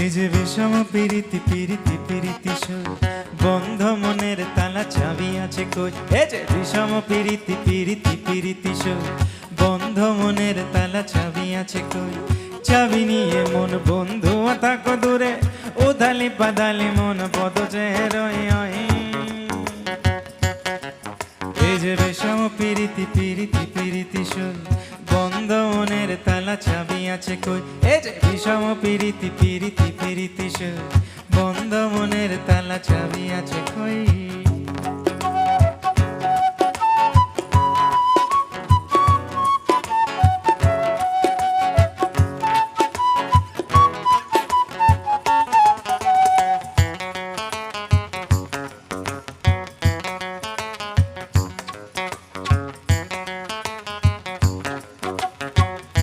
এই যে বিষম পিরিতি পিরিতি পিরিতি সুর, বন্ধ মনের তালা চাবি আছে কই। এই যে বিষম পিরিতি পিরিতি পিরিতি সুর, বন্ধ মনের তালা চাবি আছে কই। চাবি নিয়ে মন বন্ধু থাকো দূরে, উধালি পাদালি মন পদ চেরই। এই যে বিষম পিরিতি পিরিতি পিরিতি সুর, বন্ধ মনের তালা চাবি আছে কই। এই যে বিষম পিরিতি পিরিতি পিরিতি সুর, বন্ধ মনের তালা চাবি আছে কই।